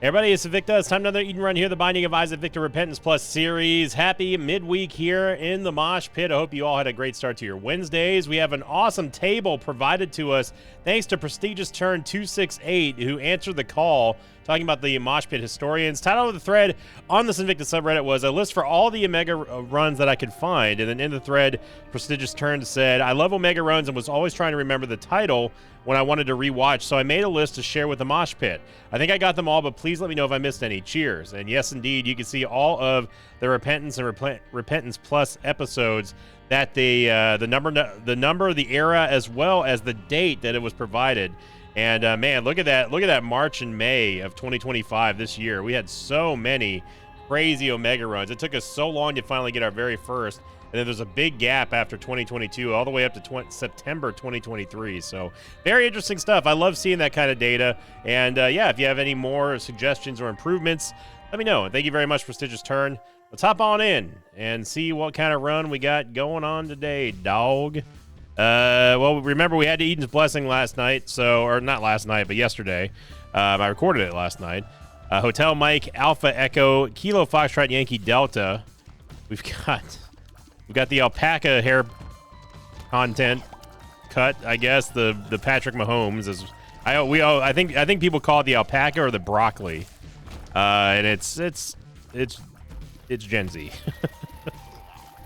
Everybody, it's Victa. It's time for another Eden Run here, the Binding of Isaac Victor Repentance Plus series. Happy midweek here in the Mosh Pit. I hope you all had a great start to your Wednesdays. We have an awesome table provided to us thanks to Prestigious Turn 268, who answered the call talking about the Mosh Pit historians. Title of the thread on the Invicta subreddit was a list for all the Omega runs that I could find. And then in the thread, Prestigious Turn said, I love Omega runs and was always trying to remember the title when I wanted to rewatch, so I made a list to share with the Mosh Pit. I think I got them all, but please let me know if I missed any. Cheers. And yes, indeed, you can see all of the Repentance and Repentance Plus episodes that the number, the era, as well as the date that it was provided. And man, look at that! Look at that March and May of 2025 this year. We had so many crazy Omega runs. It took us so long to finally get our very first. And then there's a big gap after 2022 all the way up to September 2023. So very interesting stuff. I love seeing that kind of data. And yeah, if you have any more suggestions or improvements, let me know. And thank you very much, Prestigious Turn. Let's hop on in and see what kind of run we got going on today, dog. Well, remember we had Eden's Blessing last night. Or not last night, but yesterday. I recorded it last night. Hotel Mike, Alpha Echo, Kilo Foxtrot Yankee Delta. We've got the alpaca hair content cut, I guess. The Patrick Mahomes is. I think people call it the alpaca or the broccoli, and it's Gen Z.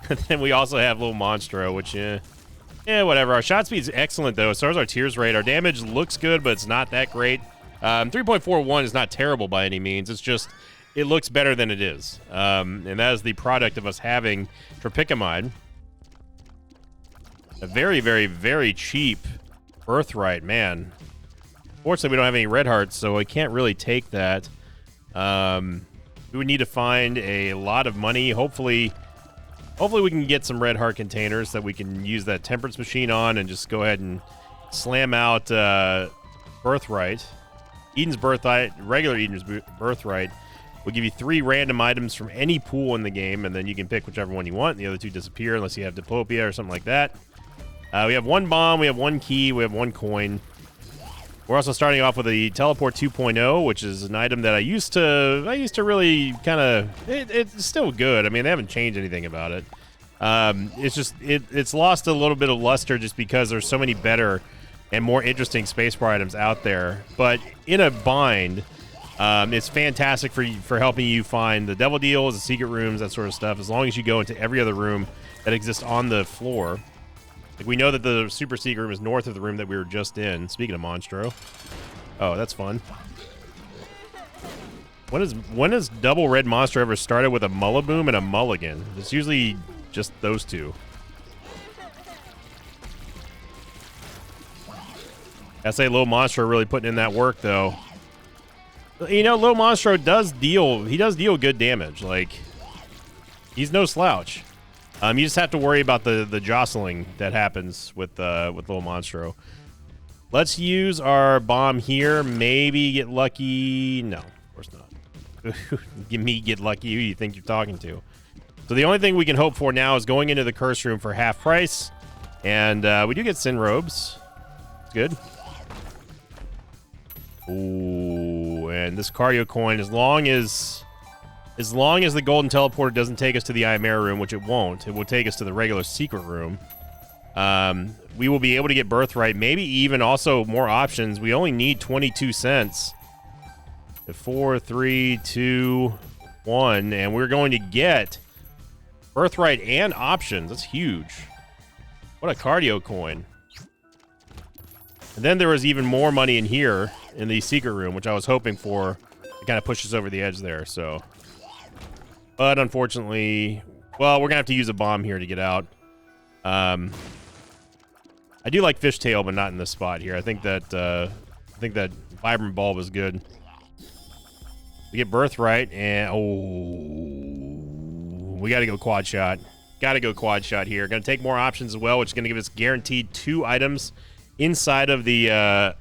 And then we also have Little Monstro, which yeah, whatever. Our shot speed's excellent though. So is our tears rate. Our damage looks good, but it's not that great. 3.41 is not terrible by any means. It's just, it looks better than it is. And that is the product of us having Tropicamide. A very, very, very cheap Birthright, man. Fortunately, we don't have any red hearts, so I can't really take that. We would need to find a lot of money. Hopefully we can get some red heart containers that we can use that temperance machine on and just go ahead and slam out Birthright. Eden's Birthright, regular Eden's Birthright. We'll give you 3 random items from any pool in the game, and then you can pick whichever one you want. The other 2 disappear unless you have Diplopia or something like that. We have 1 bomb, we have 1 key, we have 1 coin. We're also starting off with a Teleport 2.0, which is an item that I used to really kind of... It's still good. I mean, they haven't changed anything about it. It's just... It's lost a little bit of luster just because there's so many better and more interesting spacebar items out there. But in a bind... it's fantastic for helping you find the devil deals, the secret rooms, that sort of stuff, as long as you go into every other room that exists on the floor. Like, we know that the super secret room is north of the room that we were just in. Speaking of Monstro. Oh, that's fun. When has Double Red Monster ever started with a Mullaboom and a Mulligan? It's usually just those two. I say Little Monstro really putting in that work, though. You know, Little Monstro does deal good damage. Like, he's no slouch. You just have to worry about the jostling that happens with Little Monstro. Let's use our bomb here. Maybe get lucky. No, of course not. Get lucky. Who do you think you're talking to? So the only thing we can hope for now is going into the curse room for half price. And we do get Sin Robes. It's good. Ooh, and this cardio coin, as long as the golden teleporter doesn't take us to the Chimera room, which it won't, it will take us to the regular secret room. We will be able to get Birthright, maybe even also more options. We only need 22 cents. 4, 3, 2, 1, and we're going to get Birthright and options. That's huge. What a cardio coin. And then there was even more money in here in the secret room, which I was hoping for. It kind of pushes over the edge there, so. But unfortunately, well, we're going to have to use a bomb here to get out. I do like Fishtail, but not in this spot here. I think that Vibrant Bulb is good. We get Birthright, and we got to go quad shot. Got to go quad shot here. Going to take more options as well, which is going to give us guaranteed 2 items inside of the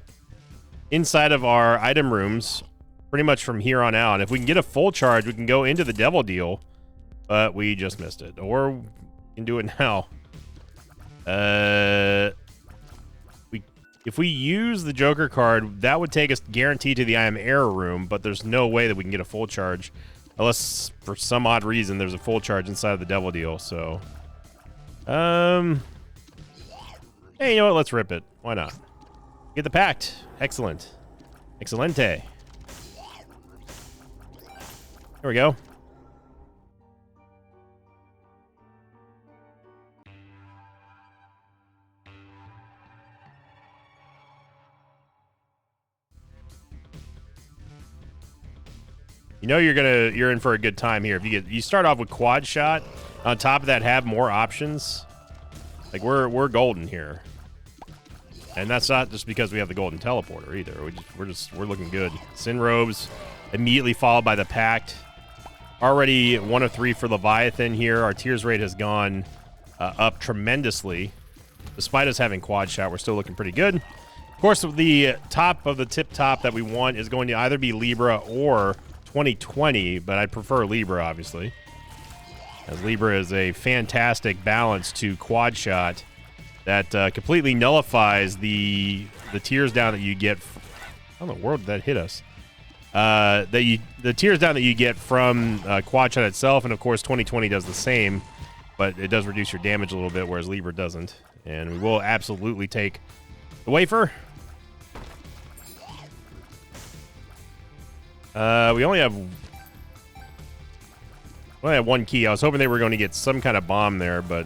inside of our item rooms pretty much from here on out. If we can get a full charge, we can go into the devil deal, but we just missed it. Or we can do it now. If we use the Joker card, that would take us guaranteed to the I Am Error room, but there's no way that we can get a full charge. Unless, for some odd reason, there's a full charge inside of the Devil Deal, so... Hey, you know what? Let's rip it. Why not? Get the Pact. Excellent. Excelente. There we go. You know you're in for a good time here. If you start off with quad shot, on top of that have more options. Like we're golden here. And that's not just because we have the golden teleporter either. We're looking good. Sin Robes immediately followed by the Pact. Already 1 of 3 for Leviathan here. Our tears rate has gone up tremendously. Despite us having quad shot, we're still looking pretty good. Of course, the top of the tip top that we want is going to either be Libra or 2020, but I'd prefer Libra, obviously. As Libra is a fantastic balance to quad shot that completely nullifies the tears down that you get. How in the world did that hit us? The tears down that you get from quad shot itself, and of course 2020 does the same, but it does reduce your damage a little bit, whereas Libra doesn't. And we will absolutely take the wafer. We only have 1 key. I was hoping they were going to get some kind of bomb there, but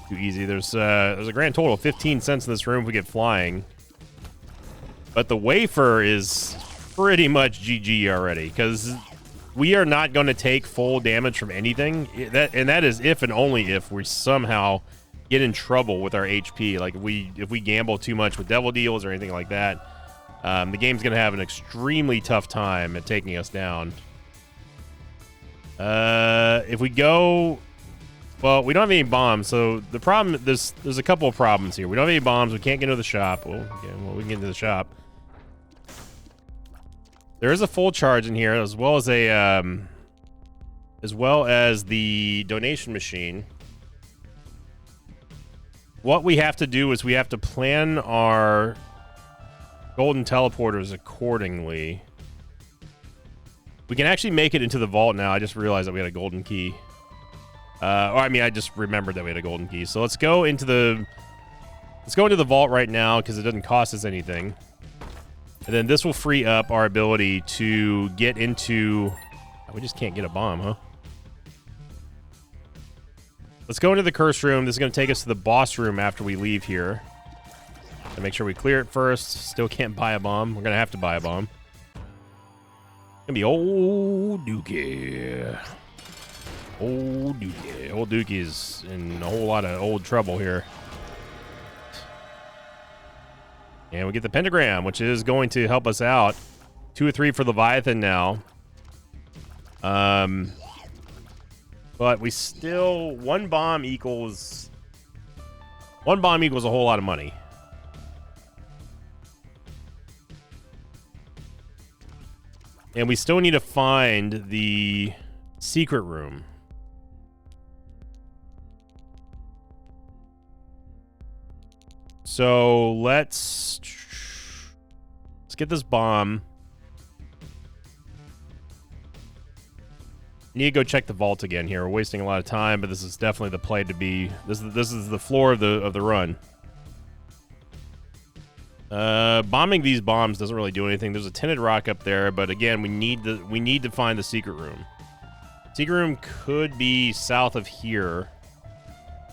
too easy. There's a grand total of 15 cents in this room if we get flying. But the wafer is pretty much GG already, because we are not going to take full damage from anything. That is if and only if we somehow get in trouble with our HP. Like if we gamble too much with Devil Deals or anything like that. The game's going to have an extremely tough time at taking us down. If we go... Well, we don't have any bombs, so the problem... There's a couple of problems here. We don't have any bombs. We can't get into the shop. Well, we can get into the shop. There is a full charge in here, as well as the donation machine. What we have to do is we have to plan our golden teleporters accordingly. We can actually make it into the vault now. I just realized that we had a golden key. I just remembered that we had a golden key. So let's go into the vault right now because it doesn't cost us anything. And then this will free up our ability to get into... We just can't get a bomb, huh? Let's go into the curse room. This is going to take us to the boss room after we leave here. And make sure we clear it first. Still can't buy a bomb. We're going to have to buy a bomb. It's going to be old Dookie. Old Dookie. Old Dookie is in a whole lot of old trouble here. And we get the pentagram, which is going to help us out. 2 or 3 for Leviathan now. But we still... One bomb equals a whole lot of money. And we still need to find the secret room. So let's get this bomb. Need to go check the vault again here. We're wasting a lot of time, but this is definitely the play to be. This is the floor of the run. Bombing these bombs doesn't really do anything. There's a tinted rock up there, but again, we need to find the secret room. Secret room could be south of here.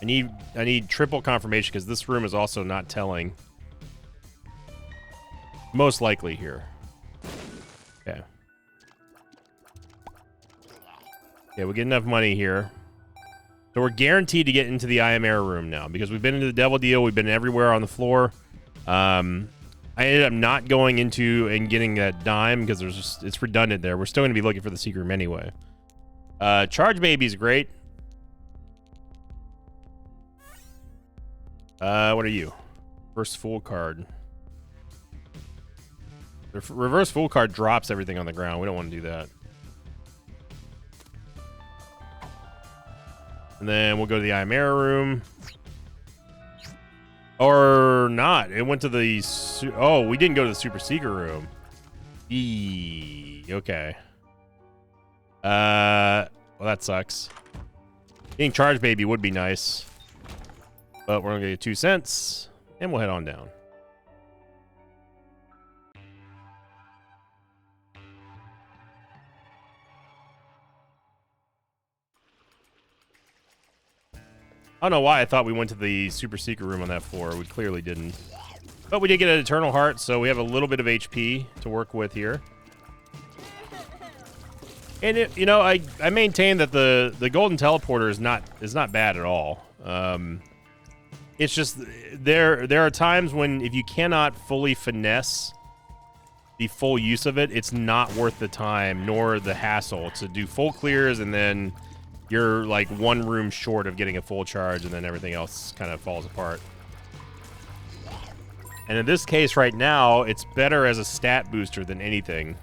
I need triple confirmation because this room is also not telling. Most likely here. Okay. Okay, we get enough money here. So we're guaranteed to get into the I Am Error room now because we've been into the Devil Deal. We've been everywhere on the floor. I ended up not going into and getting that dime because it's redundant there. We're still going to be looking for the secret room anyway. Charge Baby's great. What are you? Reverse Fool card. The Reverse Fool card drops everything on the ground. We don't want to do that. And then we'll go to the I Am Error room. Or not. It went to the... Oh, we didn't go to the super secret room. Okay. Well, that sucks. Getting charged baby would be nice. But we're going to get 2 cents. And we'll head on down. I don't know why I thought we went to the super secret room on that floor. We clearly didn't. But we did get an Eternal Heart, so we have a little bit of HP to work with here. And it, you know, I maintain that the golden teleporter is not bad at all. It's just there are times when if you cannot fully finesse the full use of it, it's not worth the time nor the hassle to do full clears, and then you're like one room short of getting a full charge, and then everything else kind of falls apart. And in this case right now, it's better as a stat booster than anything.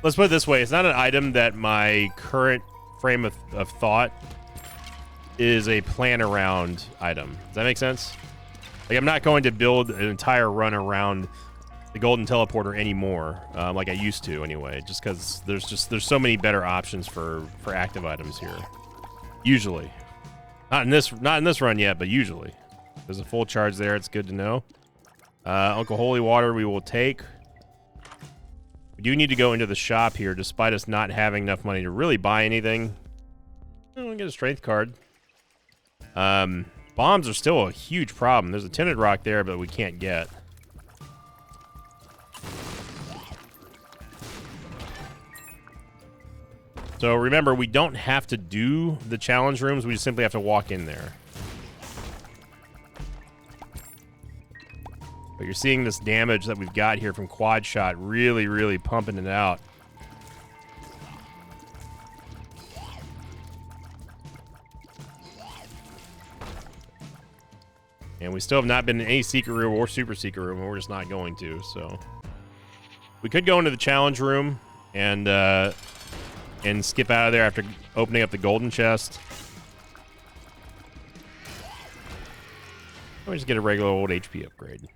Let's put it this way. It's not an item that my current frame of thought is a plan around item. Does that make sense? Like, I'm not going to build an entire run around the golden teleporter anymore, like I used to anyway, just because there's so many better options for active items here. Usually. Not in this run yet, but usually. There's a full charge there. It's good to know. Uncle Holy Water we will take. We do need to go into the shop here, despite us not having enough money to really buy anything. We'll get a strength card. Bombs are still a huge problem. There's a tinted rock there, but we can't get. So remember, we don't have to do the challenge rooms. We just simply have to walk in there. But you're seeing this damage that we've got here from Quad Shot really, really pumping it out. And we still have not been in any secret room or super secret room, and we're just not going to, so. We could go into the challenge room and skip out of there after opening up the golden chest. Let me just get a regular old HP upgrade.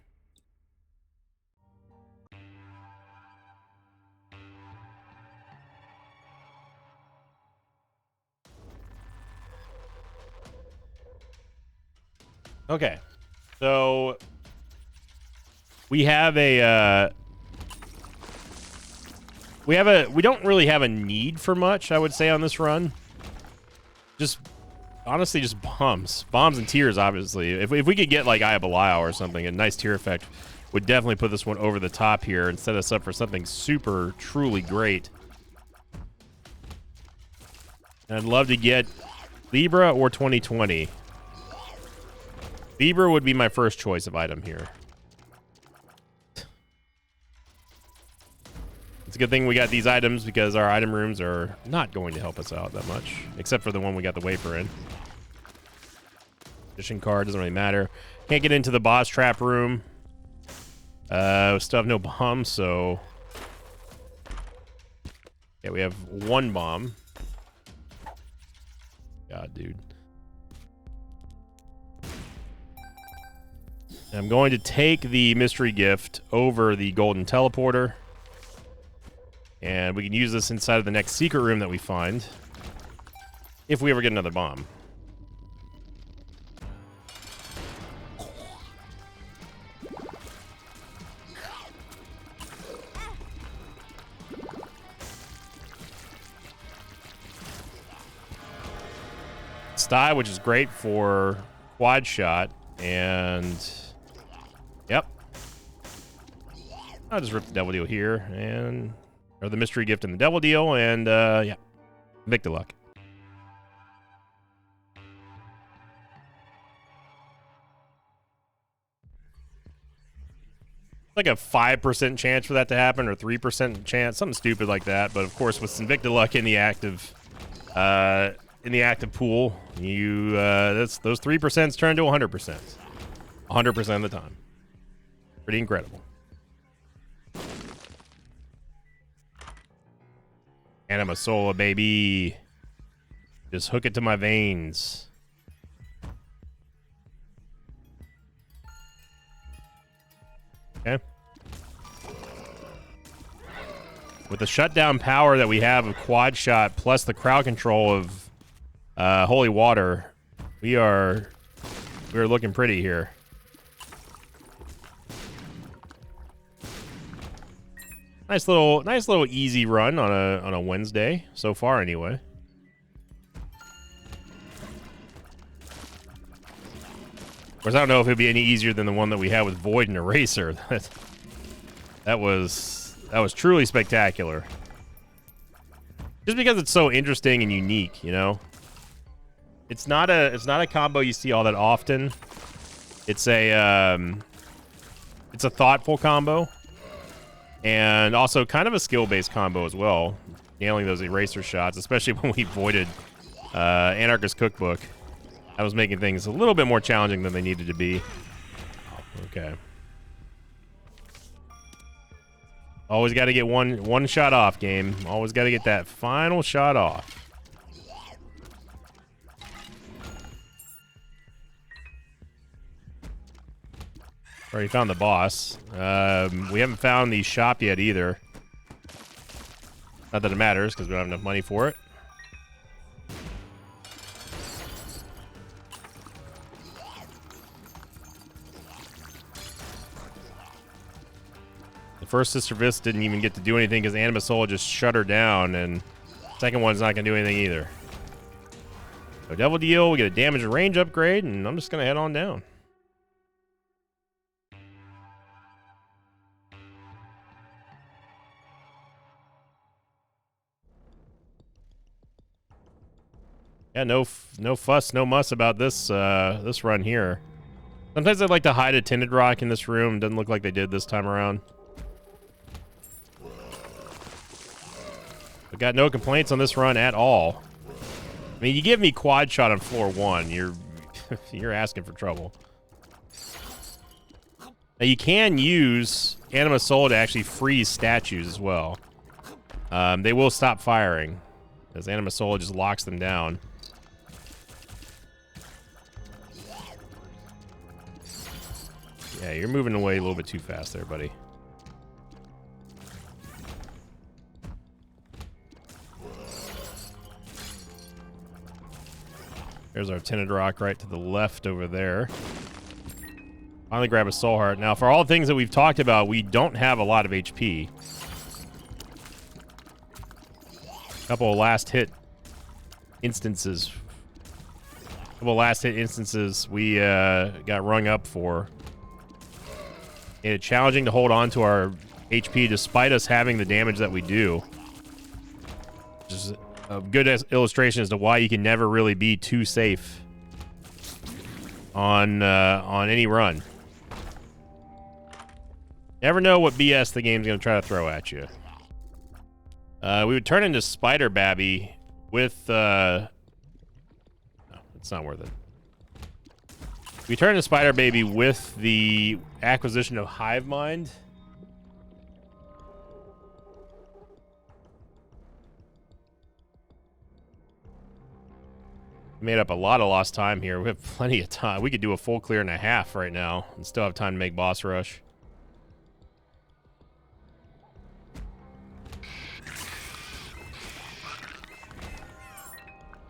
Okay, so we have we don't really have a need for much, I would say, on this run. Just honestly, just bombs and tears. Obviously, if we could get like Eye of Belial or something, a nice tear effect would definitely put this one over the top here and set us up for something super truly great. And I'd love to get Libra or 2020. Libra would be my first choice of item here. It's a good thing we got these items because our item rooms are not going to help us out that much, except for the one we got the wafer in. Mission card doesn't really matter. Can't get into the boss trap room. We still have no bombs, so yeah, we have one bomb. God, dude. I'm going to take the mystery gift over the golden teleporter. And we can use this inside of the next secret room that we find. If we ever get another bomb. Sty, which is great for Quad Shot. And yep. I'll just rip the Devil Deal here, and or the mystery gift and the Devil Deal, and yeah, Victoluck. Like a 5% chance for that to happen, or 3% chance, something stupid like that. But of course, with some Victoluck in the active pool, you those 3% turn to 100%. 100% of the time. Pretty incredible. Anima Sola, baby. Just hook it to my veins. Okay. With the shutdown power that we have of quad shot plus the crowd control of holy water, we're looking pretty here. Nice little easy run on a Wednesday so far, anyway. Of course, I don't know if it'd be any easier than the one that we had with Void and Eraser. That was truly spectacular. Just because it's so interesting and unique, you know. It's not a combo you see all that often. It's a thoughtful combo. And also kind of a skill-based combo as well. Nailing those eraser shots, especially when we voided Anarchist Cookbook. That was making things a little bit more challenging than they needed to be. Okay. Always got to get one shot off, game. Always got to get that final shot off. Already found the boss. We haven't found the shop yet either. Not that it matters, because we don't have enough money for it. The first Sister Vis didn't even get to do anything because Anima Soul just shut her down, and the second one's not going to do anything either. So Devil Deal, we get a damage and range upgrade, and I'm just going to head on down. Yeah, no fuss, no muss about this this run here. Sometimes I'd like to hide a Tinted Rock in this room. Doesn't look like they did this time around. But got no complaints on this run at all. I mean, you give me quad shot on floor 1, you're asking for trouble. Now you can use Anima Soul to actually freeze statues as well. They will stop firing as Anima Soul just locks them down. Yeah, you're moving away a little bit too fast there, buddy. There's our Tinted Rock right to the left over there. Finally grab a Soul Heart. Now, for all the things that we've talked about, we don't have a lot of HP. A couple of last hit instances. We got rung up for. Made it challenging to hold on to our HP despite us having the damage that we do. Just a good illustration as to why you can never really be too safe on any run. Never know what BS the game's going to try to throw at you. We would turn into Spider Babby with... No, it's not worth it. We turn into Spider Baby with the acquisition of Hive Mind. We made up a lot of lost time here. We have plenty of time. We could do a full clear and a half right now and still have time to make boss rush.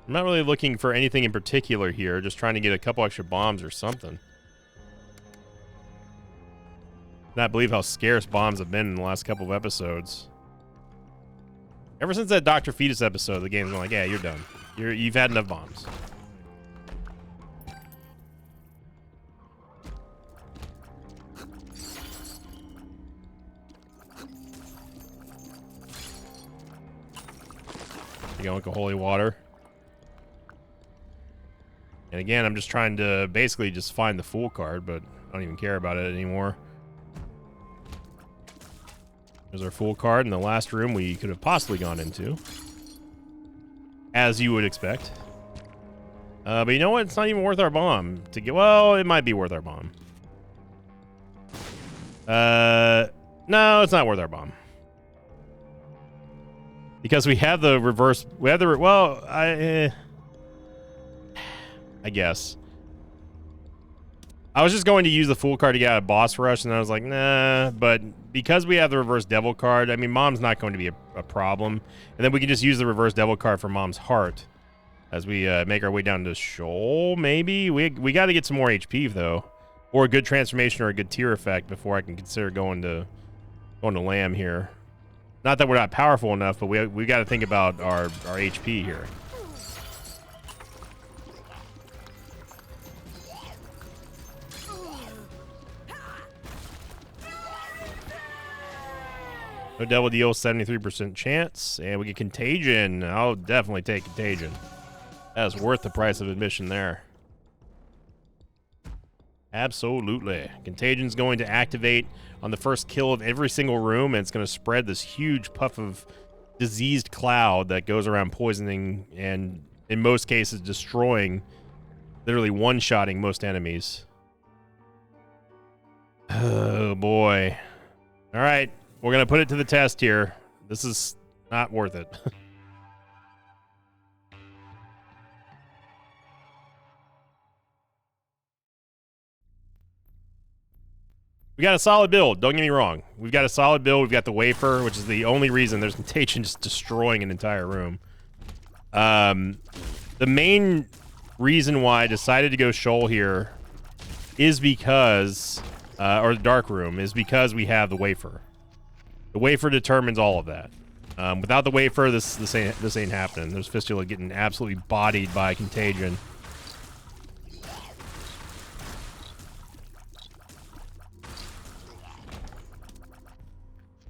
I'm not really looking for anything in particular here, just trying to get a couple extra bombs or something. Not believe how scarce bombs have been in the last couple of episodes. Ever since that Dr. Fetus episode, the game's been like, yeah, you're done. You've had enough bombs. You go with the holy water. And again, I'm just trying to basically just find the Fool card, but I don't even care about it anymore. There's our Fool card in the last room we could have possibly gone into. As you would expect. But you know what? It's not even worth our bomb to get... Well, it might be worth our bomb. No, it's not worth our bomb. Because we have the reverse... We have the... Well, I guess. I was just going to use the Fool card to get out of Boss Rush, and I was like, nah. But because we have the Reverse Devil card, I mean, Mom's not going to be a problem. And then we can just use the Reverse Devil card for Mom's Heart as we make our way down to Shoal, maybe? We got to get some more HP, though. Or a good transformation or a good tier effect before I can consider going to Lamb here. Not that we're not powerful enough, but we got to think about our HP here. No Devil Deal, 73% chance. And we get Contagion. I'll definitely take Contagion. That's worth the price of admission there. Absolutely. Contagion's going to activate on the first kill of every single room, and it's going to spread this huge puff of diseased cloud that goes around poisoning and, in most cases, destroying, literally one-shotting most enemies. Oh, boy. All right. We're going to put it to the test here. This is not worth it. We got a solid build. Don't get me wrong. We've got a solid build. We've got the Wafer, which is the only reason there's Contagion just destroying an entire room. The main reason why I decided to go Shoal here is because, or the Dark Room, is because we have the Wafer. The Wafer determines all of that. Without the Wafer, this ain't happening. There's Fistula getting absolutely bodied by Contagion.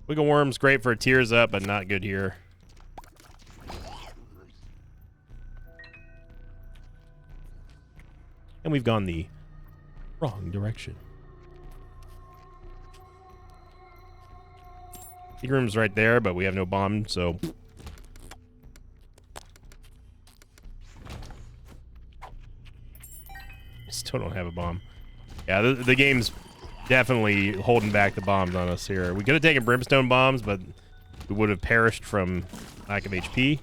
Wiggle Worm's great for Tears Up, but not good here. And we've gone the wrong direction. Room's right there, but we have no bomb, so still don't have a bomb. Yeah, the game's definitely holding back the bombs on us here. We could have taken Brimstone bombs, but we would have perished from lack of HP.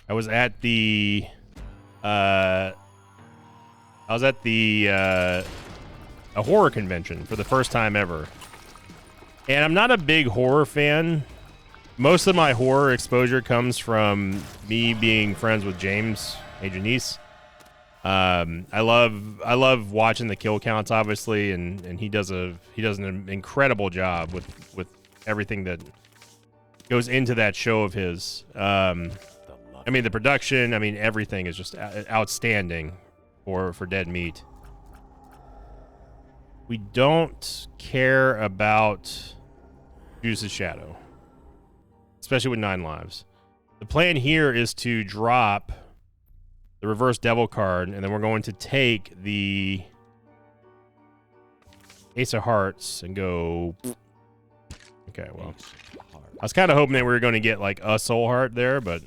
I was at the a horror convention for the first time ever. And I'm not a big horror fan. Most of my horror exposure comes from me being friends with James, Agent Nice. I love watching the kill counts, obviously, and he does an incredible job with everything that goes into that show of his. I mean, the production, I mean, everything is just outstanding for Dead Meat. We don't care about Juice's Shadow, especially with 9 lives. The plan here is to drop the Reverse Devil card, and then we're going to take the Ace of Hearts and go... Okay, well, I was kind of hoping that we were going to get, like, a Soul Heart there, but...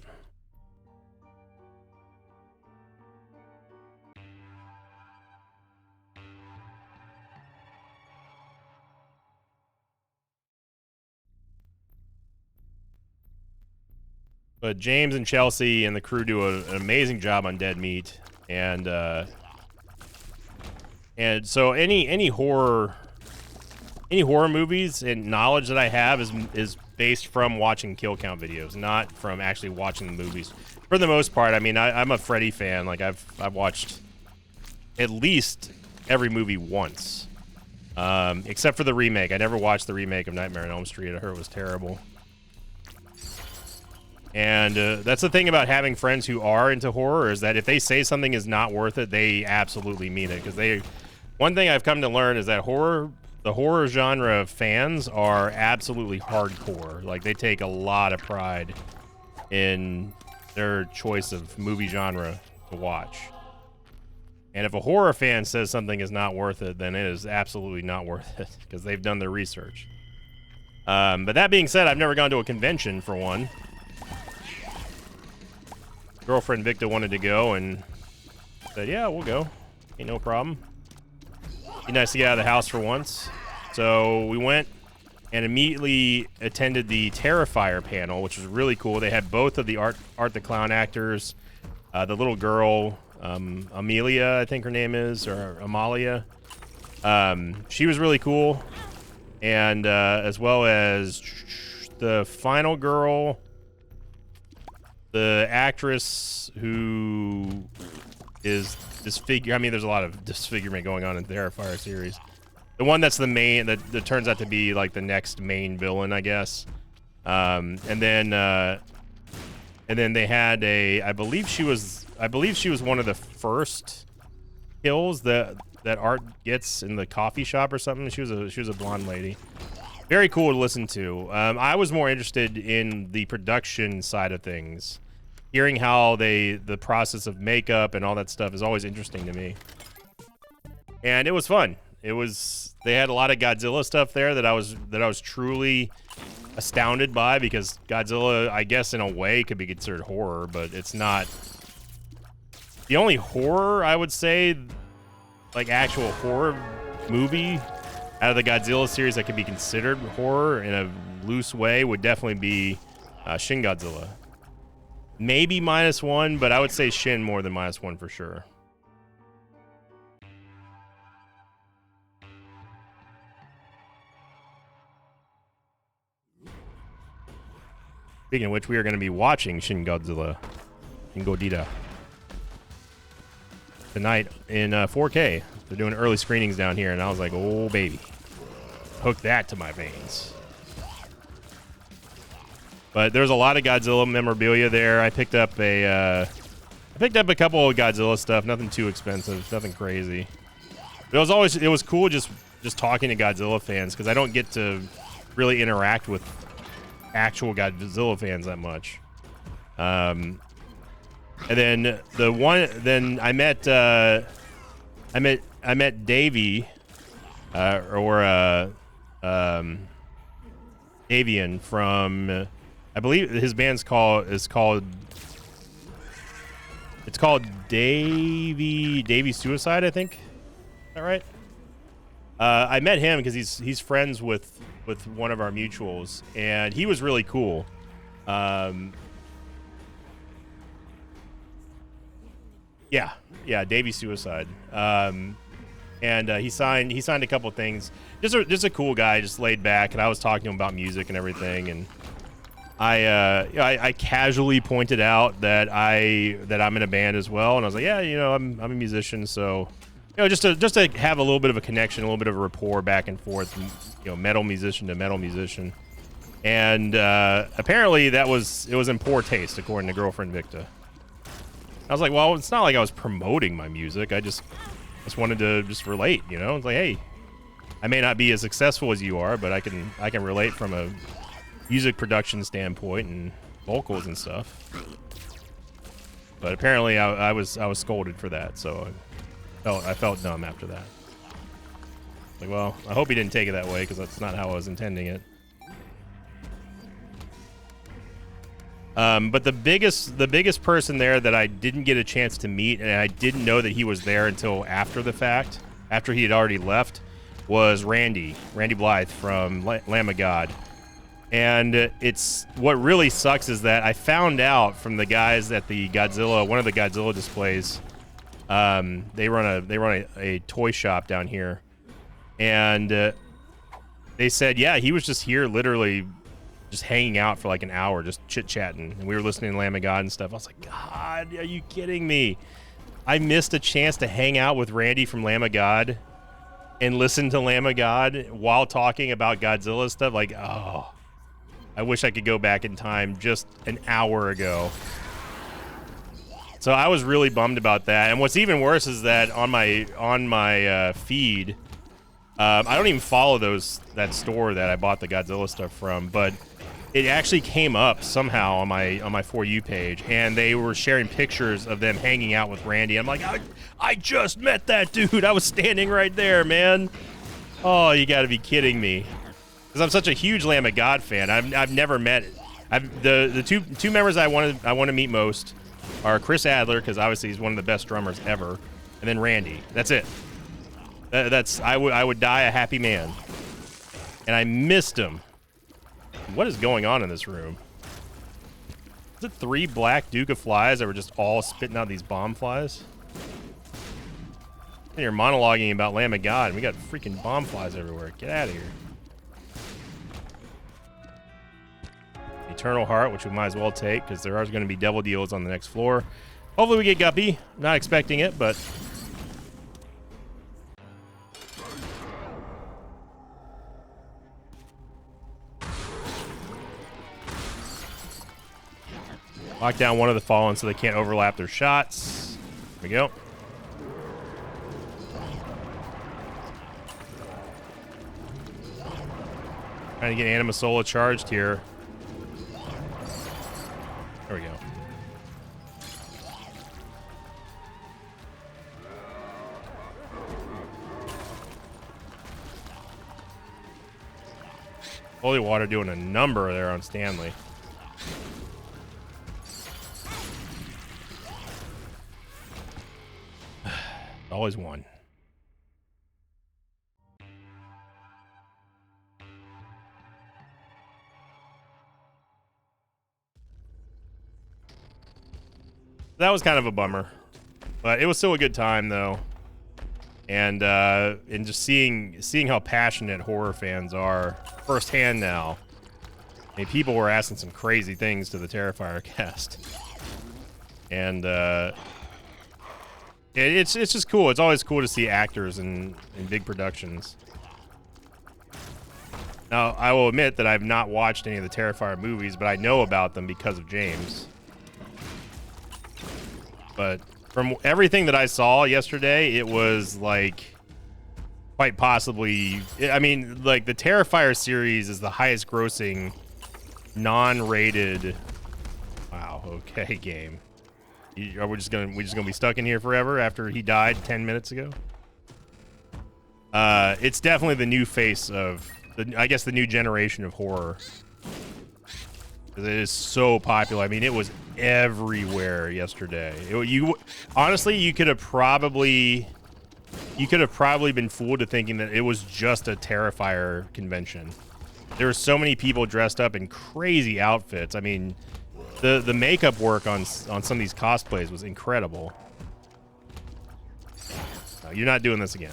But James and Chelsea and the crew do an amazing job on Dead Meat, and so any horror movies and knowledge that I have is based from watching kill count videos, not from actually watching the movies. For the most part, I mean, I'm a Freddy fan. Like I've watched at least every movie once, except for the remake. I never watched the remake of Nightmare on Elm Street. I heard it was terrible. And that's the thing about having friends who are into horror, is that if they say something is not worth it, they absolutely mean it. Because one thing I've come to learn is that the horror genre fans are absolutely hardcore. Like, they take a lot of pride in their choice of movie genre to watch. And if a horror fan says something is not worth it, then it is absolutely not worth it, because they've done their research. But that being said, I've never gone to a convention, for one. Girlfriend Victor wanted to go and said, yeah, we'll go. Ain't no problem. Be nice to get out of the house for once. So we went, and immediately attended the Terrifier panel, which was really cool. They had both of the Art the Clown actors, the little girl, Amelia, I think her name is, or Amalia. She was really cool, and as well as the final girl, the actress who is disfigure. I mean, there's a lot of disfigurement going on in the Terrifier series. The one that's the main, that turns out to be like the next main villain, I guess. And then they had I believe she was one of the first kills that Art gets in the coffee shop or something. She was a blonde lady. Very cool to listen to. I was more interested in the production side of things. Hearing how the process of makeup and all that stuff is always interesting to me. And it was fun. They had a lot of Godzilla stuff there that I was truly astounded by, because Godzilla, I guess in a way, could be considered horror, but it's not. The only horror, I would say, like actual horror movie out of the Godzilla series that could be considered horror in a loose way would definitely be Shin Godzilla. Maybe -1, but I would say Shin more than -1 for sure. Speaking of which, we are going to be watching Shin Godzilla, Shin Godzilla, tonight in 4K. They're doing early screenings down here, and I was like, oh baby, hook that to my veins. But there's a lot of Godzilla memorabilia there. I picked up a couple of Godzilla stuff, nothing too expensive, nothing crazy. But it was cool just talking to Godzilla fans, because I don't get to really interact with actual Godzilla fans that much. And then I met Davey, Davian from, I believe his band's called Davey Suicide, I think. Is that right? I met him because he's friends with one of our mutuals, and he was really cool. Yeah, Davey Suicide. And he signed a couple things. Just a cool guy, just laid back, and I was talking to him about music and everything, and I casually pointed out that I'm in a band as well, and I was like, yeah, I'm a musician, so just to have a little bit of a connection, a little bit of a rapport back and forth, metal musician to metal musician. And apparently it was in poor taste, according to girlfriend Victa. I was like, well, it's not like I was promoting my music. I just wanted to just relate, It's like, hey, I may not be as successful as you are, but I can relate from a music production standpoint and vocals and stuff. But apparently I was scolded for that, so I felt dumb after that. Like, well, I hope he didn't take it that way, because that's not how I was intending it. But the biggest person there that I didn't get a chance to meet, and I didn't know that he was there until after the fact, after he had already left, was Randy Blythe from Lamb of God. And it's what really sucks is that I found out from the guys at the one of the Godzilla displays. They run a toy shop down here, and they said, yeah, he was just here literally just hanging out for like an hour, just chit-chatting, and we were listening to Lamb of God and stuff. I was like, God, are you kidding me? I missed a chance to hang out with Randy from Lamb of God and listen to Lamb of God while talking about Godzilla stuff. Like, oh, I wish I could go back in time just an hour ago. So I was really bummed about that. And what's even worse is that on my feed, I don't even follow that store that I bought the Godzilla stuff from, but it actually came up somehow on my For You page, and they were sharing pictures of them hanging out with Randy. I'm like, I just met that dude. I was standing right there, man. Oh, you got to be kidding me. Because I'm such a huge Lamb of God fan. I've never met the two members I want to meet most are Chris Adler, because obviously he's one of the best drummers ever, and then Randy. That's it. I would die a happy man, and I missed him What is going on in this room? Is it 3 black Duke of Flies that were just all spitting out these bomb flies? And you're monologuing about Lamb of God, and we got freaking bomb flies everywhere. Get out of here. Eternal Heart, which we might as well take, because there are going to be devil deals on the next floor. Hopefully we get Guppy. Not expecting it, but... Lock down one of the Fallen so they can't overlap their shots. There we go. Trying to get Anima Sola charged here. There we go. Holy Water doing a number there on Stanley. Always one. That was kind of a bummer, but it was still a good time though. And just seeing how passionate horror fans are firsthand now. I mean, people were asking some crazy things to the Terrifier cast, and it's just cool. It's always cool to see actors in big productions. Now, I will admit that I've not watched any of the Terrifier movies, but I know about them because of James. But from everything that I saw yesterday, it was like quite possibly, I mean, like the Terrifier series is the highest grossing non-rated, wow, okay, game. Are we just gonna be stuck in here forever after he died 10 minutes ago? It's definitely the new face of I guess the new generation of horror. It is so popular. I mean, it was everywhere yesterday. Honestly, you could have probably been fooled to thinking that it was just a Terrifier convention. There were so many people dressed up in crazy outfits. I mean, the makeup work on some of these cosplays was incredible. No, you're not doing this again.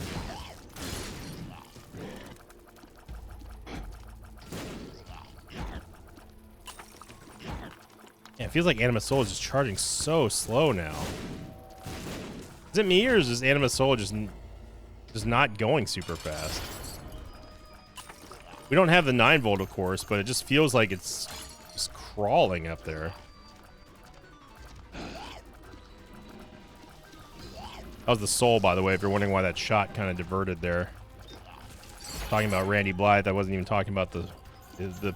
Yeah, it feels like Anima Soul is just charging so slow now. Is it me, or is this Anima Soul just not going super fast? We don't have the 9 volt, of course, but it just feels like it's just crawling up there. That was the soul, by the way, if you're wondering why that shot kind of diverted there. Talking about Randy Blythe, I wasn't even talking about the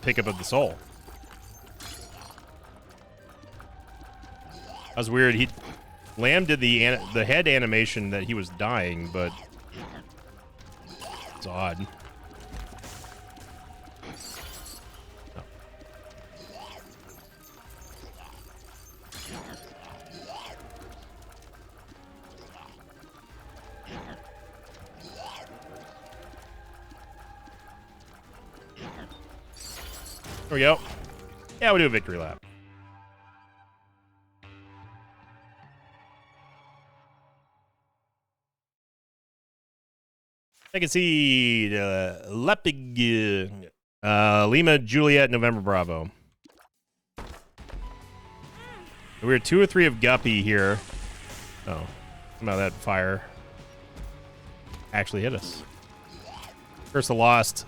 pickup of the soul. That was weird. Lamb did the head animation that he was dying, but it's odd. Oh. There we go. Yeah, we'll do a victory lap. I can see Lepig, Lima, Juliet, November, Bravo. We're 2 or 3 of Guppy here. Oh, somehow that fire actually hit us. Curse of Lost.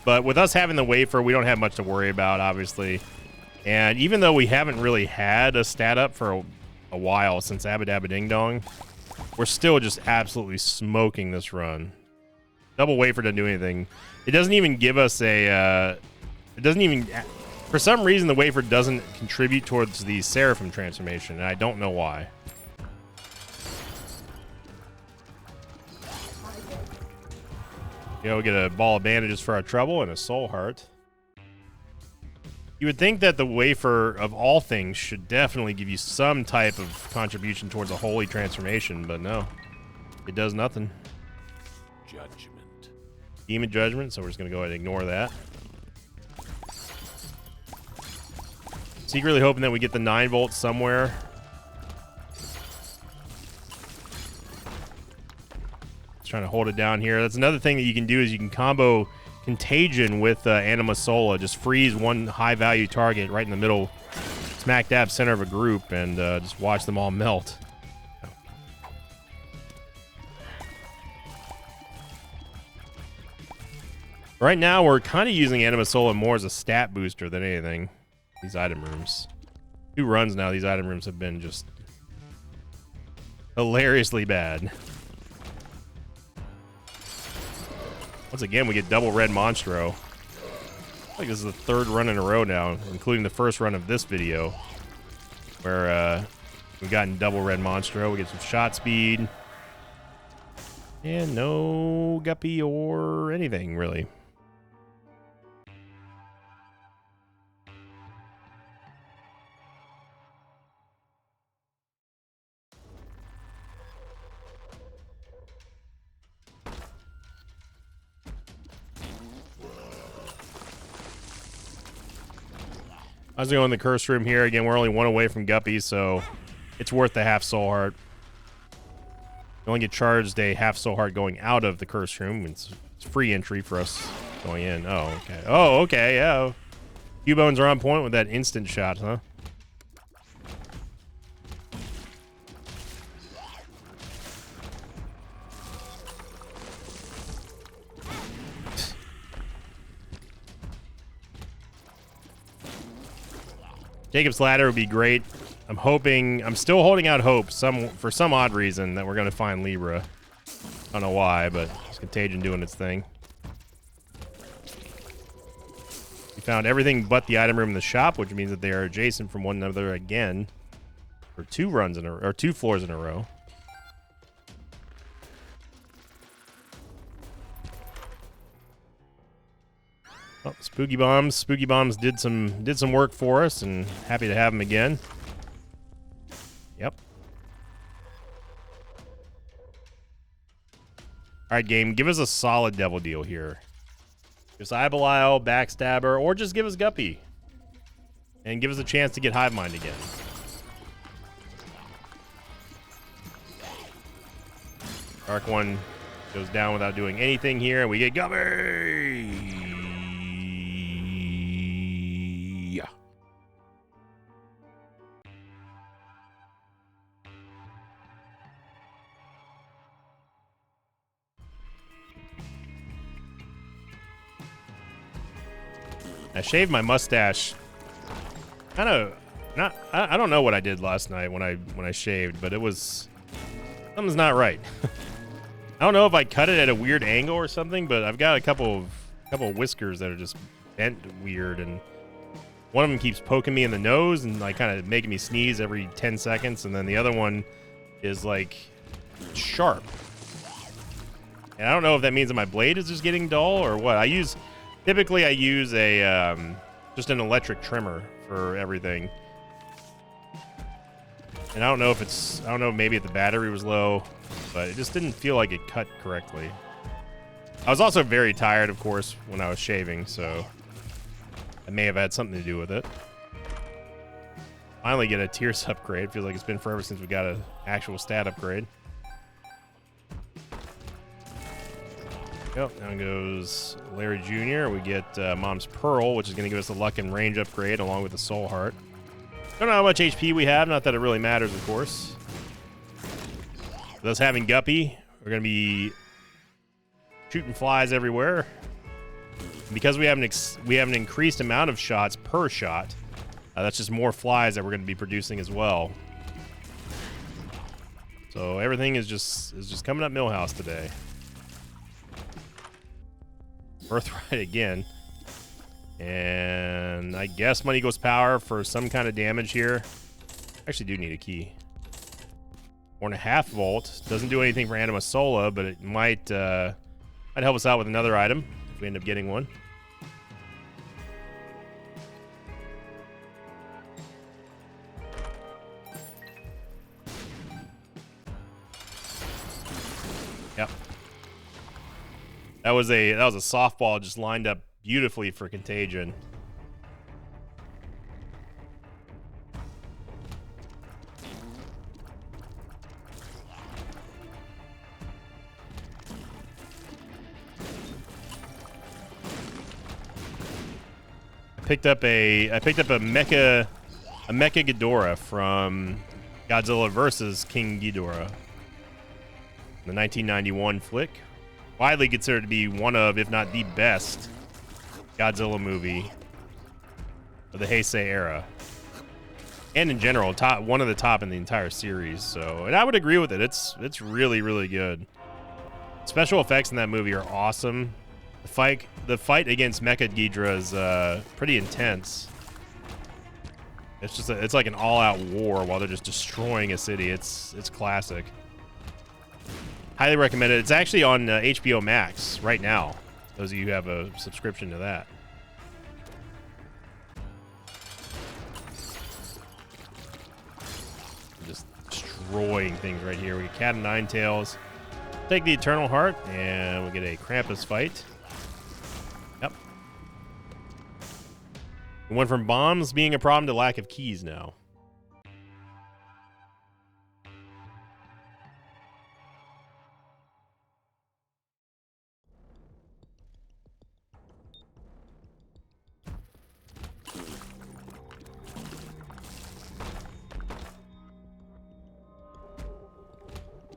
But with us having the wafer, we don't have much to worry about, obviously. And even though we haven't really had a stat up for a while since Abba Dabba Ding Dong, we're still just absolutely smoking this run. Double wafer doesn't do anything. It doesn't even give us a... it doesn't even... For some reason, the wafer doesn't contribute towards the Seraphim transformation, and I don't know why. We'll get a ball of bandages for our trouble and a soul heart. You would think that the wafer, of all things, should definitely give you some type of contribution towards a holy transformation, but no. It does nothing. Judgment. Demon Judgment, so we're just going to go ahead and ignore that. Secretly hoping that we get the 9 volt somewhere. Just trying to hold it down here. That's another thing that you can do is you can combo Contagion with Anima Sola. Just freeze one high value target right in the middle, smack dab center of a group, and just watch them all melt. Right now, we're kind of using Anima Sola more as a stat booster than anything. These item rooms. 2 runs now, these item rooms have been just hilariously bad. Once again, we get double red Monstro. I think this is the 3rd run in a row now, including the first run of this video, where we've gotten double red Monstro. We get some shot speed. And no Guppy or anything, really. I was going in the curse room here. Again, we're only 1 away from Guppy, so it's worth the half soul heart. You only get charged a half soul heart going out of the curse room. It's free entry for us going in. Oh, okay. Oh, okay, yeah. Q-bones are on point with that instant shot, huh? Jacob's Ladder would be great. I'm still holding out hope for some odd reason that we're going to find Libra. I don't know why, but it's Contagion doing its thing. We found everything but the item room in the shop, which means that they are adjacent from one another again for 2 runs in a or 2 floors in a row. Oh, Spooky Bombs. Spooky Bombs did some work for us, and happy to have them again. Yep. All right, game. Give us a solid devil deal here. Just Ibelial, Backstabber, or just give us Guppy. And give us a chance to get Hive Mind again. Dark One goes down without doing anything here, and we get Guppy! I shaved my mustache. Kind of not. I don't know what I did last night when I shaved, but it was something's not right. I don't know if I cut it at a weird angle or something, but I've got a couple of whiskers that are just bent weird, and one of them keeps poking me in the nose and like kind of making me sneeze every 10 seconds, and then the other one is like sharp. And I don't know if that means that my blade is just getting dull or what. Typically, I use a just an electric trimmer for everything, and I don't know. Maybe if the battery was low, but it just didn't feel like it cut correctly. I was also very tired, of course, when I was shaving, so it may have had something to do with it. Finally, get a Tears upgrade. Feels like it's been forever since we got an actual stat upgrade. Yep, down goes Larry Jr. We get Mom's Pearl, which is going to give us a luck and range upgrade along with the Soul Heart. Don't know how much HP we have, not that it really matters, of course. With us having Guppy, we're going to be shooting flies everywhere. Because we have an increased amount of shots per shot, that's just more flies that we're going to be producing as well. So everything is just coming up Millhouse today. Birthright again. And I guess Money Goes Power for some kind of damage here. Actually do need a key. 4.5 volt. Doesn't do anything for Anima Sola, but it might help us out with another item if we end up getting one. Yep. That was a softball just lined up beautifully for Contagion. picked up a Mecha Ghidorah from Godzilla vs. King Ghidorah, the 1991 flick, widely considered to be one of, if not the best, Godzilla movie of the Heisei era, and in general, one of the top in the entire series. So, and I would agree with it. It's really, really good. Special effects in that movie are awesome. The fight against Mecha Ghidorah is pretty intense. It's like an all-out war while they're just destroying a city. It's classic. Highly recommend it. It's actually on HBO Max right now. Those of you who have a subscription to that. Just destroying things right here. We get Cat of Nine Tails. Take the Eternal Heart, and we get a Krampus fight. Yep. We went from bombs being a problem to lack of keys now.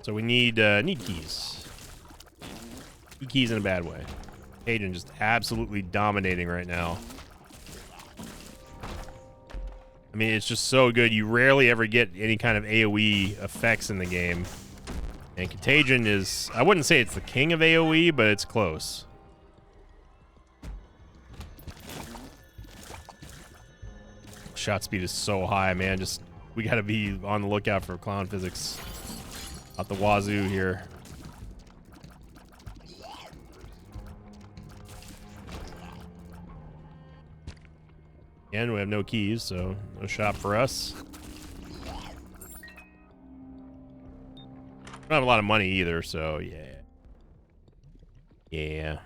So we need keys. Keys in a bad way. Aiden just absolutely dominating right now. I mean, it's just so good. You rarely ever get any kind of AoE effects in the game. And Contagion is, I wouldn't say it's the king of AoE, but it's close. Shot speed is so high, man. Just, we gotta be on the lookout for clown physics out the wazoo here. And we have no keys, so no shop for us. Don't have a lot of money either, so yeah. Yeah.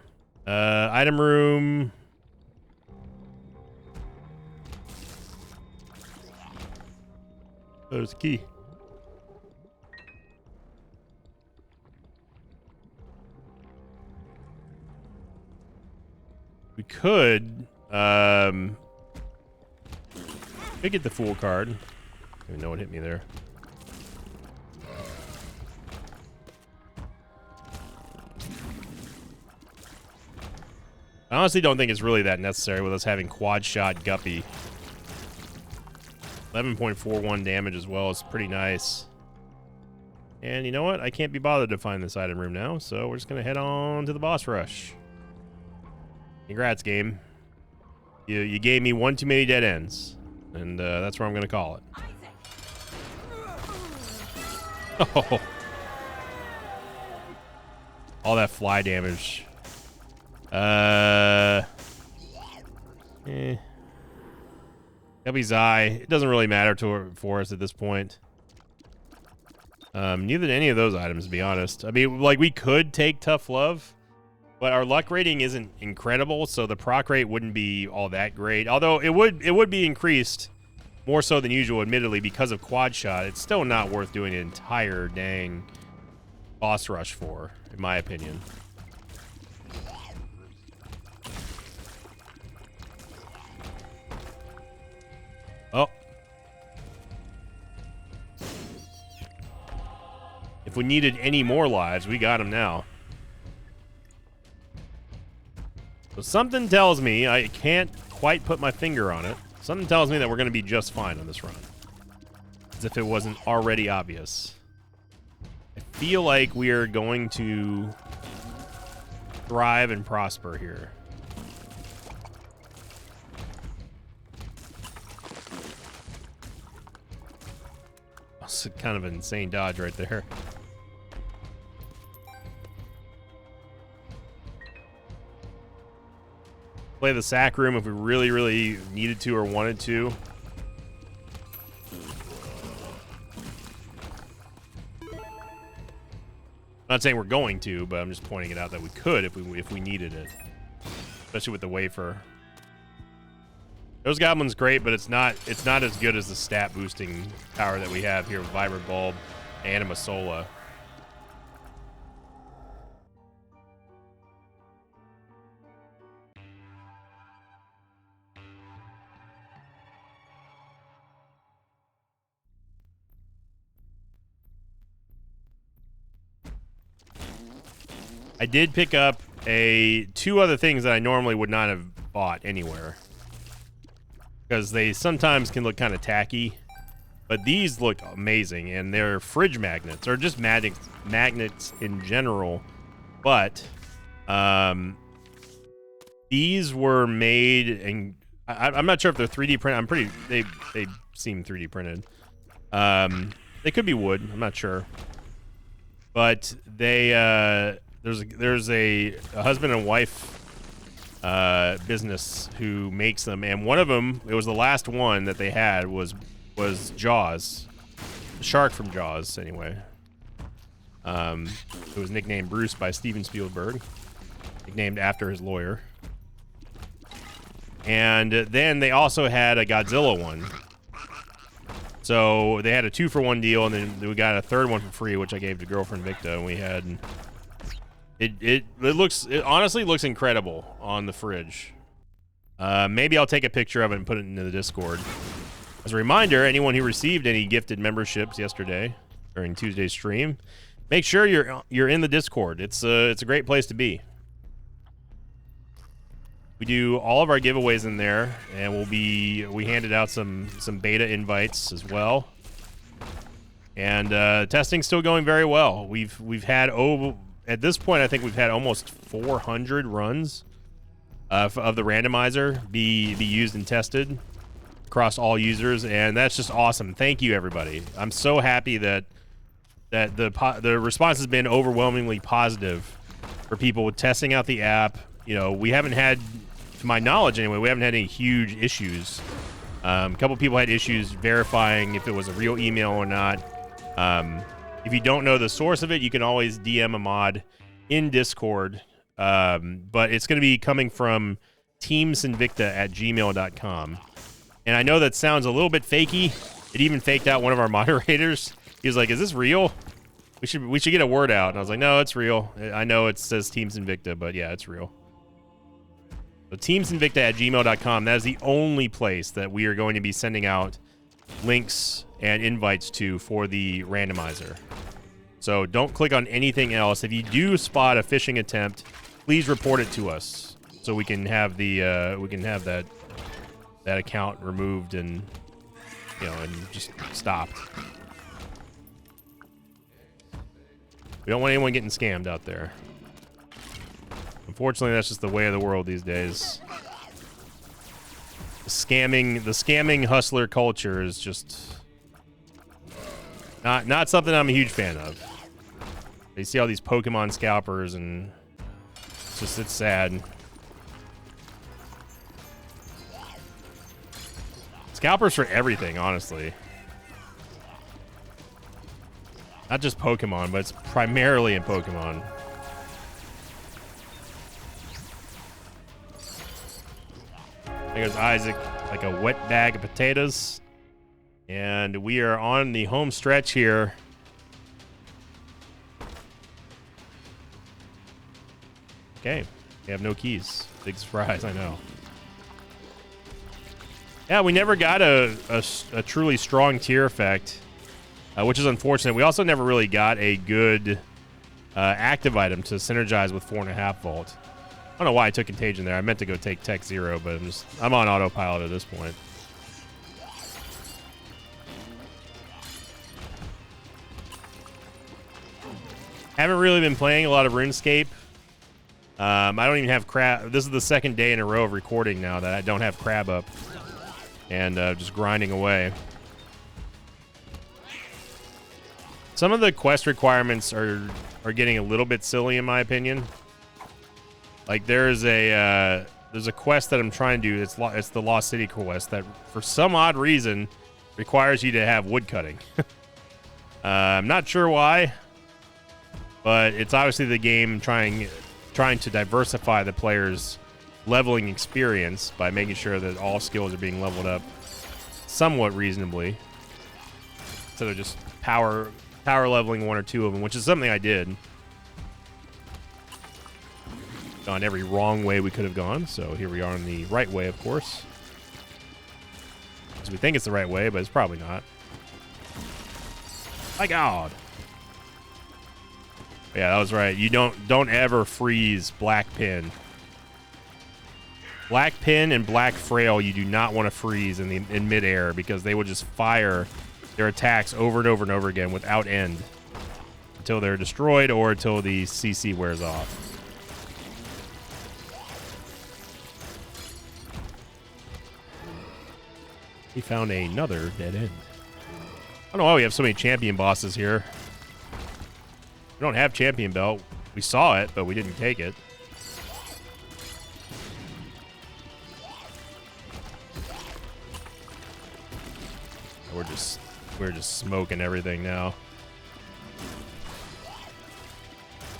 Item room. There's a key. We could get the Fool card. I don't even know what hit me there. I honestly don't think it's really that necessary with us having Quad Shot Guppy. 11.41 damage as well is pretty nice. And you know what? I can't be bothered to find this item room now, so we're just going to head on to the boss rush. Congrats, game. You gave me one too many dead ends, and that's where I'm going to call it. Oh. All that fly damage. Guppy's Eye. It doesn't really matter for us at this point. Neither did any of those items, to be honest. I mean, like, we could take Tough Love, but our luck rating isn't incredible, so the proc rate wouldn't be all that great. Although it would be increased more so than usual, admittedly, because of Quad Shot. It's still not worth doing an entire dang boss rush for, in my opinion. Oh. If we needed any more lives, we got them now. So something tells me, I can't quite put my finger on it, something tells me that we're going to be just fine on this run. As if it wasn't already obvious. I feel like we are going to thrive and prosper here. That's kind of an insane dodge right there. Play the sack room if we really, really needed to or wanted to. I'm not saying we're going to, but I'm just pointing it out that we could if we needed it, especially with the wafer. Those Goblin's great, but it's not as good as the stat boosting power that we have here with Vibrant Bulb, Anima Sola. I did pick up two other things that I normally would not have bought anywhere, because they sometimes can look kind of tacky, but these look amazing, and they're fridge magnets, or just magnets in general. But these were made, and I'm not sure if they're 3D printed. They seem 3D printed. They could be wood. I'm not sure. But they there's a husband and wife business who makes them, and one of them, it was the last one that they had, was Jaws, the shark from Jaws. Anyway, it was nicknamed Bruce by Steven Spielberg, nicknamed after his lawyer. And then they also had a Godzilla one. So they had a 2-for-1 deal, and then we got a third one for free, which I gave to girlfriend Victa, and we had it honestly looks incredible on the fridge. Maybe I'll take a picture of it and put it into the Discord. As a reminder, anyone who received any gifted memberships yesterday during Tuesday's stream, make sure you're in the Discord. It's a great place to be. We do all of our giveaways in there, and we handed out some beta invites as well. And testing's still going very well. We've had at this point, I think we've had almost 400 runs of the randomizer be used and tested across all users, and that's just awesome. Thank you, everybody. I'm so happy that the response has been overwhelmingly positive for people with testing out the app. You know, we haven't had, to my knowledge anyway, we haven't had any huge issues. A couple people had issues verifying if it was a real email or not. If you don't know the source of it, you can always DM a mod in Discord. But it's going to be coming from teamsinvicta@gmail.com. And I know that sounds a little bit fakey. It even faked out one of our moderators. He was like, "Is this real? We should get a word out." And I was like, "No, it's real. I know it says Teams Invicta, but yeah, it's real." So teamsinvicta@gmail.com. That is the only place that we are going to be sending out links and invites to for the randomizer. So don't click on anything else. If you do spot a phishing attempt, please report it to us so we can have that account removed and and just stopped. We don't want anyone getting scammed out there. Unfortunately, that's just the way of the world these days. The scamming hustler culture is just not something I'm a huge fan of. You see all these Pokemon scalpers, and it's sad. Scalpers for everything, honestly. Not just Pokemon, but it's primarily in Pokemon. There goes Isaac, like a wet bag of potatoes. And we are on the home stretch here. Okay, we have no keys. Big surprise, I know. Yeah, we never got a truly strong tier effect, which is unfortunate. We also never really got a good active item to synergize with 4.5 volt. I don't know why I took Contagion there. I meant to go take Tech Zero, but I'm on autopilot at this point. Haven't really been playing a lot of RuneScape. I don't even have crab. This is the second day in a row of recording now that I don't have crab up, and just grinding away. Some of the quest requirements are getting a little bit silly in my opinion. Like there's a quest that I'm trying to do. It's the Lost City quest that for some odd reason requires you to have wood cutting. I'm not sure why, but it's obviously the game trying to diversify the player's leveling experience by making sure that all skills are being leveled up somewhat reasonably, instead of just power leveling one or two of them, which is something I did. Gone every wrong way we could have gone, so here we are on the right way, of course. Because we think it's the right way, but it's probably not. My God. Yeah, that was right. You don't ever freeze Black Pin. Black Pin and Black Frail, you do not want to freeze in midair because they will just fire their attacks over and over and over again without end until they're destroyed or until the CC wears off. We found another dead end. I don't know why we have so many champion bosses here. We don't have champion belt. We saw it, but we didn't take it. We're just smoking everything now.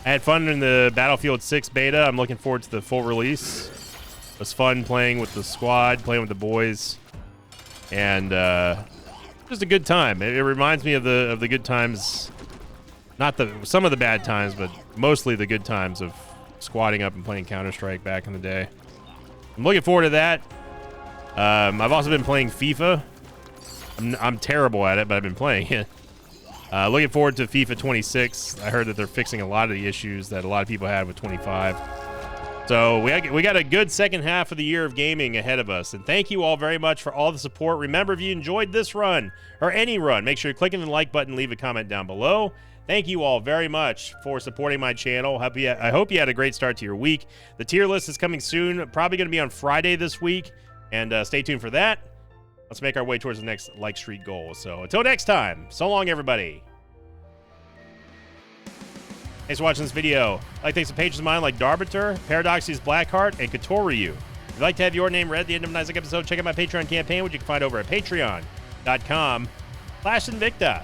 I had fun in the Battlefield 6 beta. I'm looking forward to the full release. It was fun playing with the squad, playing with the boys, and just a good time. It reminds me of the good times, not some of the bad times, but mostly the good times of squatting up and playing Counter-Strike back in the day. I'm looking forward to that. I've also been playing FIFA. I'm terrible at it, but I've been playing it. Looking forward to FIFA 26. I heard that they're fixing a lot of the issues that a lot of people had with 25. So we got a good second half of the year of gaming ahead of us. And thank you all very much for all the support. Remember, if you enjoyed this run or any run, make sure you're clicking the like button, leave a comment down below. Thank you all very much for supporting my channel. I hope you had a great start to your week. The tier list is coming soon, probably going to be on Friday this week. And stay tuned for that. Let's make our way towards the next like streak goal. So until next time, so long, everybody. Thanks for watching this video. I'd like to thank some patrons of mine like Darbiter, Paradoxes Blackheart, and Katoryu. If you'd like to have your name read at the end of an episode, check out my Patreon campaign, which you can find over at patreon.com/Invicta.